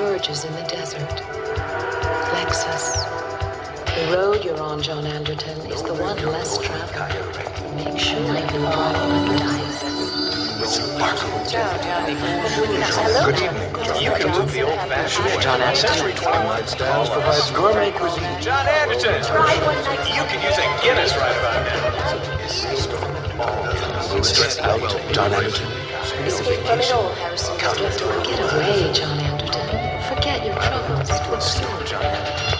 converges in the desert. Lexus. The road you're on, John Anderton, is the one less traveled. Make sure you drive on tight. Hello. Good evening, John. You can move the old-fashioned way. John Anderton. Century 21 Stands provides gourmet cuisine. John Anderton. You can use a Guinness right about now. John Anderton. Escape from it all, Harrison. Get away, John Anderton. Forget your troubles. John Anderton.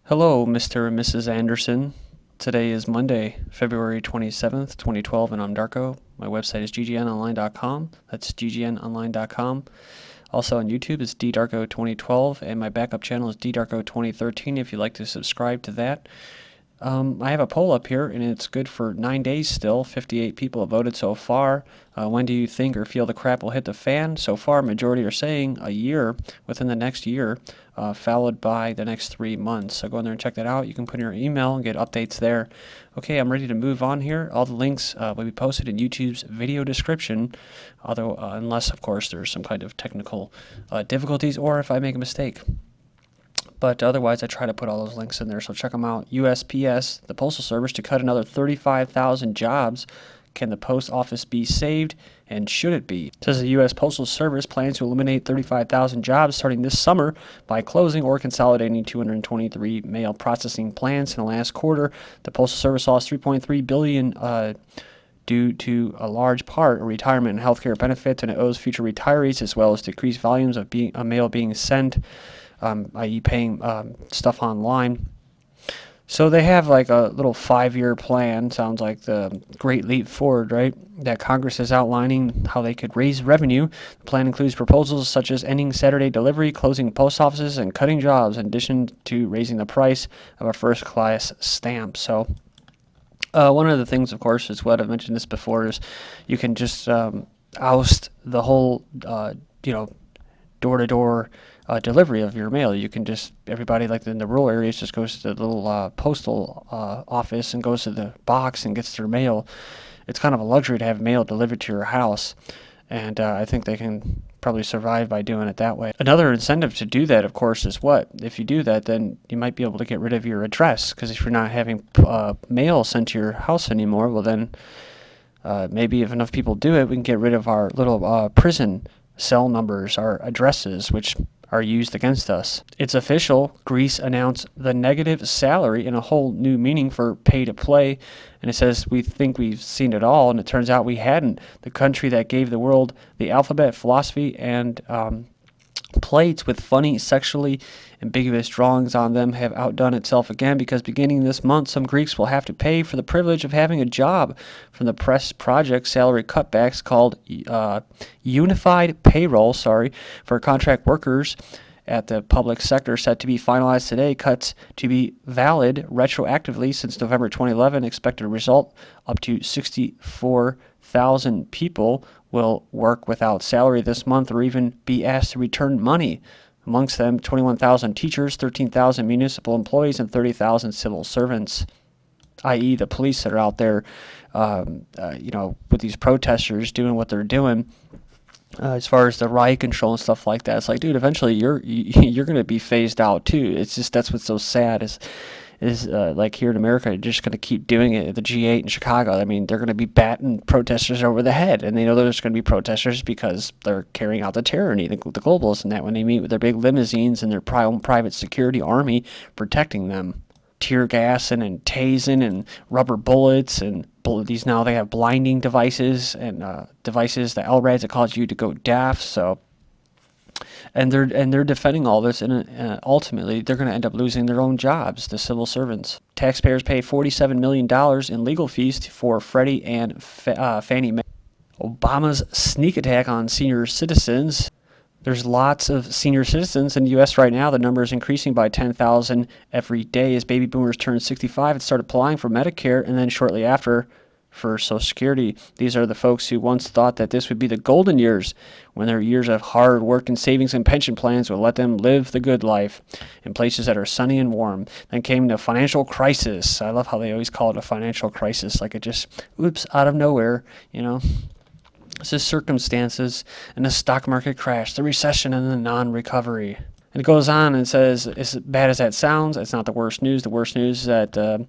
Hello, Mr. and Mrs. Anderson. Today is Monday, February 27th, 2012, and I'm Darko. My website is ggnonline.com. That's ggnonline.com. Also on YouTube is ddarko2012, and my backup channel is ddarko2013 if you'd like to subscribe to that. I have a poll up here, and it's good for 9 days still. 58 people have voted so far. When do you think or feel the crap will hit the fan? So far, majority are saying a year, within the next year, followed by the next 3 months. So go in there and check that out. You can put in your email and get updates there. Okay, I'm ready to move on here. All the links will be posted in YouTube's video description, although unless, of course, there's some kind of technical difficulties or if I make a mistake. But otherwise, I try to put all those links in there, so check them out. USPS, the Postal Service, to cut another 35,000 jobs. Can the post office be saved, and should it be? It says the U.S. Postal Service plans to eliminate 35,000 jobs starting this summer by closing or consolidating 223 mail processing plants in the last quarter. The Postal Service lost $3.3 billion due to a large part of retirement and healthcare benefits, and it owes future retirees as well as decreased volumes of mail being sent, i.e. paying stuff online. So they have like a little 5-year plan, sounds like the Great Leap Forward, right, that Congress is outlining how they could raise revenue. The plan includes proposals such as ending Saturday delivery, closing post offices, and cutting jobs, in addition to raising the price of a first-class stamp. So one of the things, of course, is what I've mentioned this before, is you can just oust the whole, door-to-door delivery of your mail. You can just, everybody like in the rural areas just goes to the little postal office and goes to the box and gets their mail. It's kind of a luxury to have mail delivered to your house, and I think they can probably survive by doing it that way. Another incentive to do that, of course, is what? If you do that, then you might be able to get rid of your address, because if you're not having mail sent to your house anymore, well then maybe if enough people do it, we can get rid of our little prison cell numbers, our addresses, which are used against us. It's official. Greece announced the negative salary in a whole new meaning for pay to play. And it says, we think we've seen it all, and it turns out we hadn't. The country that gave the world the alphabet, philosophy, and plates with funny, sexually ambiguous drawings on them have outdone itself again, because beginning this month, some Greeks will have to pay for the privilege of having a job. From the press project, salary cutbacks called unified payroll, for contract workers at the public sector set to be finalized today. Cuts to be valid retroactively since November 2011. Expected result, up to 64,000 people will work without salary this month or even be asked to return money. Amongst them, 21,000 teachers, 13,000 municipal employees, and 30,000 civil servants, i.e. the police that are out there, with these protesters doing what they're doing. As far as the riot control and stuff like that, it's like, dude, eventually you're going to be phased out too. It's just, that's what's so sad is like here in America, they're just going to keep doing it. The G8 in Chicago, I mean, they're going to be batting protesters over the head, and they know there's going to be protesters because they're carrying out the tyranny, the globalists, and that when they meet with their big limousines and their private security army protecting them. Tear gassing and tasing and rubber bullets, and these now they have blinding devices and devices, the LRADs, that cause you to go deaf. So, and they're defending all this, and ultimately they're going to end up losing their own jobs, the civil servants. Taxpayers pay $47 million in legal fees for Freddie and Fannie Mae. Obama's sneak attack on senior citizens. There's lots of senior citizens in the U.S. right now. The number is increasing by 10,000 every day as baby boomers turn 65 and start applying for Medicare, and then shortly after, for Social Security. These are the folks who once thought that this would be the golden years, when their years of hard work and savings and pension plans would let them live the good life in places that are sunny and warm. Then came the financial crisis. I love how they always call it a financial crisis, like it just, oops, out of nowhere, you know. This is circumstances and the stock market crash, the recession and the non-recovery. And it goes on and says, as bad as that sounds, it's not the worst news. The worst news is that the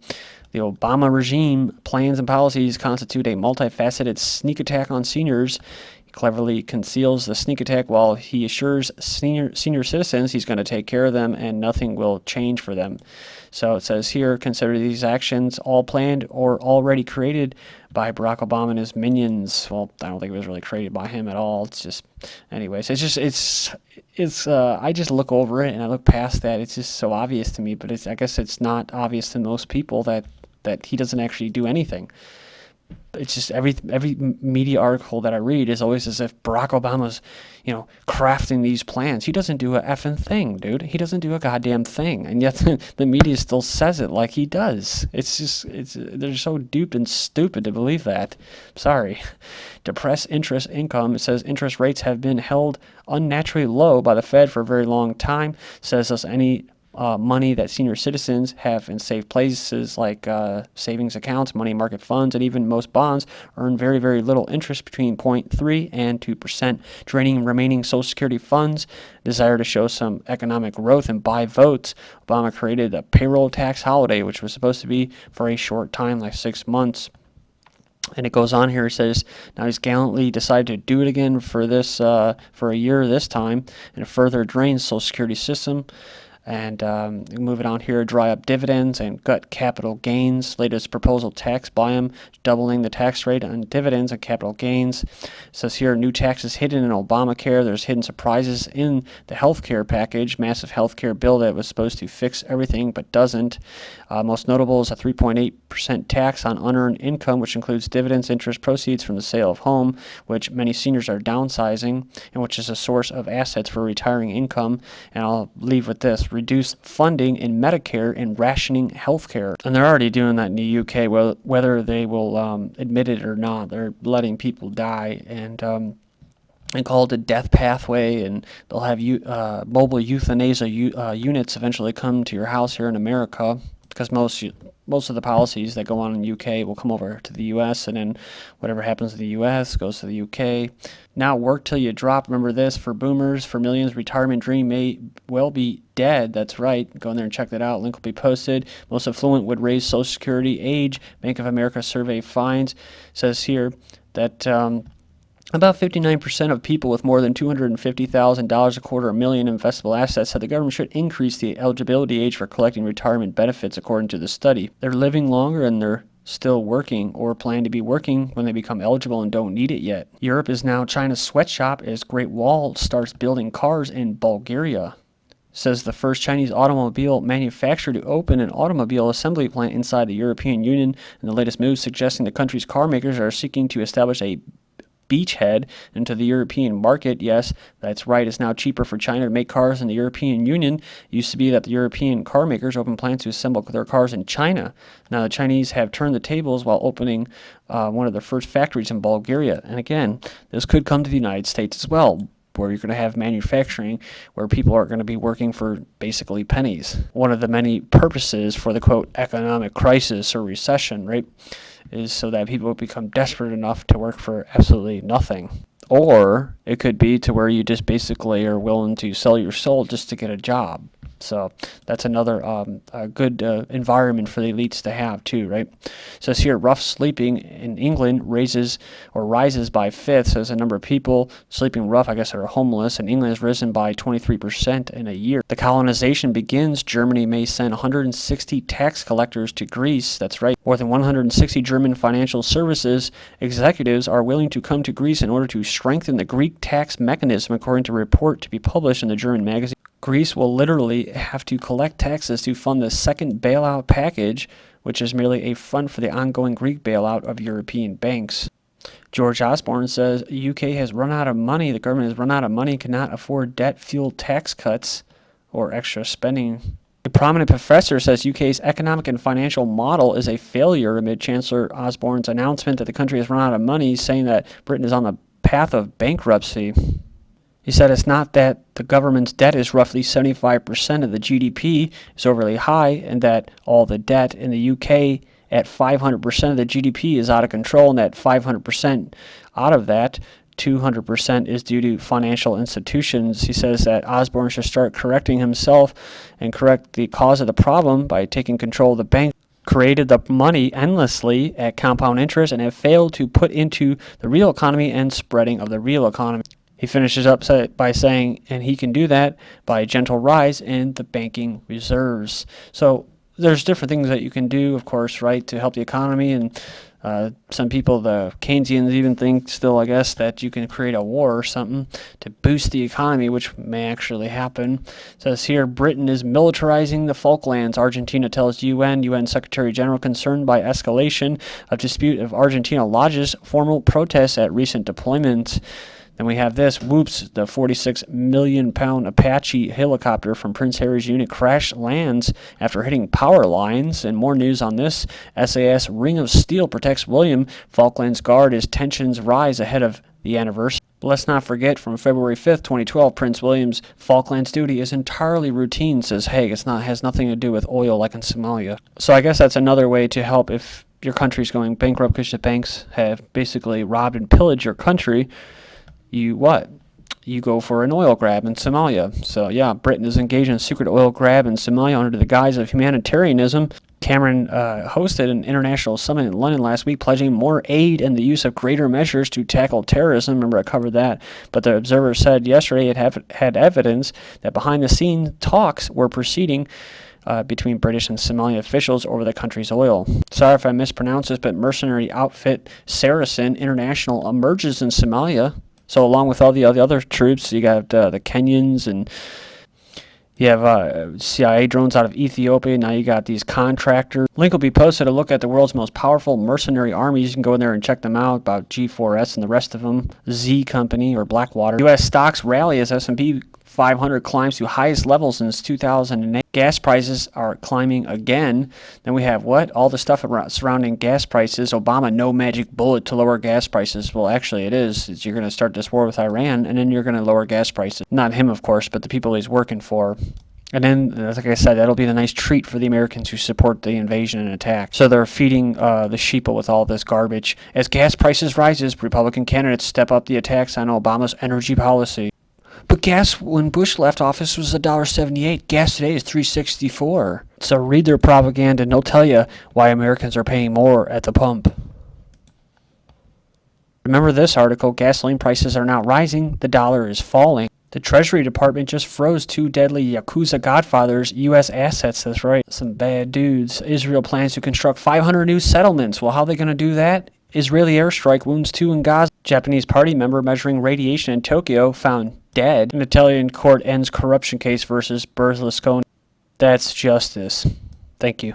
Obama regime plans and policies constitute a multifaceted sneak attack on seniors. He cleverly conceals the sneak attack while he assures senior citizens he's going to take care of them and nothing will change for them. So it says here, consider these actions all planned or already created by Barack Obama and his minions. Well, I don't think it was really created by him at all. It's just, anyways, I just look over it and I look past that. It's just so obvious to me, but I guess it's not obvious to most people that he doesn't actually do anything. It's just every media article that I read is always as if Barack Obama's, crafting these plans. He doesn't do a effing thing, dude. He doesn't do a goddamn thing, and yet the media still says it like he does. They're so duped and stupid to believe that. Sorry. Depressed interest income. It says interest rates have been held unnaturally low by the Fed for a very long time. It says thus any money that senior citizens have in safe places like savings accounts, money market funds, and even most bonds earn very, very little interest, between 0.3 and 2%, draining remaining Social Security funds. Desire to show some economic growth and buy votes, Obama created a payroll tax holiday, which was supposed to be for a short time, like 6 months. And it goes on here. It says, now he's gallantly decided to do it again for a year this time, and further drains Social Security system. And moving on here, dry up dividends and gut capital gains. Latest proposal tax by him, doubling the tax rate on dividends and capital gains. It says here, new taxes hidden in Obamacare. There's hidden surprises in the healthcare package, massive healthcare bill that was supposed to fix everything but doesn't. Most notable is a 3.8% tax on unearned income, which includes dividends, interest, proceeds from the sale of home, which many seniors are downsizing, and which is a source of assets for retiring income. And I'll leave with this: reduce funding in Medicare and rationing healthcare. And they're already doing that in the UK, whether they will admit it or not. They're letting people die and call it a death pathway, and they'll have mobile euthanasia units eventually come to your house here in America, because most of the policies that go on in the UK will come over to the US, and then whatever happens in the US goes to the UK. Now work till you drop. Remember this, for boomers, for millions, retirement dream may well be dead. That's right. Go in there and check that out. Link will be posted. Most affluent would raise Social Security age. Bank of America survey finds. Says here that about 59% of people with more than $250,000 a quarter, $1 million investable assets said the government should increase the eligibility age for collecting retirement benefits, according to the study. They're living longer and they're still working or plan to be working when they become eligible and don't need it yet. Europe is now China's sweatshop as Great Wall starts building cars in Bulgaria. Says the first Chinese automobile manufacturer to open an automobile assembly plant inside the European Union, and the latest move suggesting the country's car makers are seeking to establish a beachhead into the European market. Yes, that's right. It's now cheaper for China to make cars in the European Union. It used to be that the European car makers opened plants to assemble their cars in China. Now the Chinese have turned the tables while opening one of their first factories in Bulgaria. And again, this could come to the United States as well, where you're going to have manufacturing where people are going to be working for basically pennies. One of the many purposes for the, quote, economic crisis or recession, right, is so that people become desperate enough to work for absolutely nothing. Or it could be to where you just basically are willing to sell your soul just to get a job. So that's another good environment for the elites to have too, right? It says here, rough sleeping in England rises by fifths as the number of people sleeping rough, I guess, are homeless, in England has risen by 23% in a year. The colonization begins. Germany may send 160 tax collectors to Greece. That's right. More than 160 German financial services executives are willing to come to Greece in order to strengthen the Greek tax mechanism, according to a report to be published in the German magazine. Greece will literally have to collect taxes to fund the second bailout package, which is merely a front for the ongoing Greek bailout of European banks. George Osborne says UK has run out of money. The government has run out of money, cannot afford debt-fueled tax cuts or extra spending A prominent professor says UK's economic and financial model is a failure amid Chancellor Osborne's announcement that the country has run out of money, saying that Britain is on the path of bankruptcy. He said it's not that the government's debt is roughly 75% of the GDP is overly high, and that all the debt in the UK at 500% of the GDP is out of control, and that 500% out of that 200% is due to financial institutions. He says that Osborne should start correcting himself and correct the cause of the problem by taking control of the bank. Created the money endlessly at compound interest and have failed to put into the real economy and spreading of the real economy. He finishes up by saying, and he can do that by a gentle rise in the banking reserves. So there's different things that you can do, of course, right, to help the economy. And some people, the Keynesians, even think still, I guess, that you can create a war or something to boost the economy, which may actually happen. It says here, Britain is militarizing the Falklands. Argentina tells UN Secretary General concerned by escalation of dispute if Argentina lodges formal protests at recent deployments. Then we have this, whoops, the 46 million pound Apache helicopter from Prince Harry's unit crash lands after hitting power lines. And more news on this, SAS Ring of Steel protects William Falklands Guard as tensions rise ahead of the anniversary. But let's not forget, from February 5th, 2012, Prince William's Falklands duty is entirely routine, says Hague. Has nothing to do with oil like in Somalia. So I guess that's another way to help if your country's going bankrupt because the banks have basically robbed and pillaged your country. You go for an oil grab in Somalia. So yeah, Britain is engaged in a secret oil grab in Somalia under the guise of humanitarianism. Cameron hosted an international summit in London last week, pledging more aid and the use of greater measures to tackle terrorism. Remember, I covered that. But the Observer said yesterday it had evidence that behind-the-scenes talks were proceeding between British and Somali officials over the country's oil. Sorry if I mispronounce this, but mercenary outfit Saracen International emerges in Somalia. So along with all the other troops, you got the Kenyans, and you have CIA drones out of Ethiopia. Now you got these contractors. Link will be posted to look at the world's most powerful mercenary armies. You can go in there and check them out, about G4S and the rest of them. Z Company or Blackwater. U.S. stocks rally as S&P 500 climbs to highest levels since 2008. Gas prices are climbing again. Then we have all the stuff surrounding gas prices. Obama, no magic bullet to lower gas prices. Well, actually it is. You're going to start this war with Iran, and then you're going to lower gas prices. Not him, of course, but the people he's working for. And then, like I said, that'll be the nice treat for the Americans who support the invasion and attack. So they're feeding the sheeple with all this garbage. As gas prices rises, Republican candidates step up the attacks on Obama's energy policy. But gas when Bush left office was $1.78. Gas today is $3.64. So read their propaganda and they'll tell you why Americans are paying more at the pump. Remember this article, gasoline prices are not rising, the dollar is falling. The Treasury Department just froze 2 deadly Yakuza godfathers' U.S. assets. That's right, some bad dudes. Israel plans to construct 500 new settlements. Well, how are they going to do that? Israeli airstrike wounds 2 in Gaza. Japanese party member measuring radiation in Tokyo found dead. An Italian court ends corruption case versus Berlusconi. That's justice. Thank you.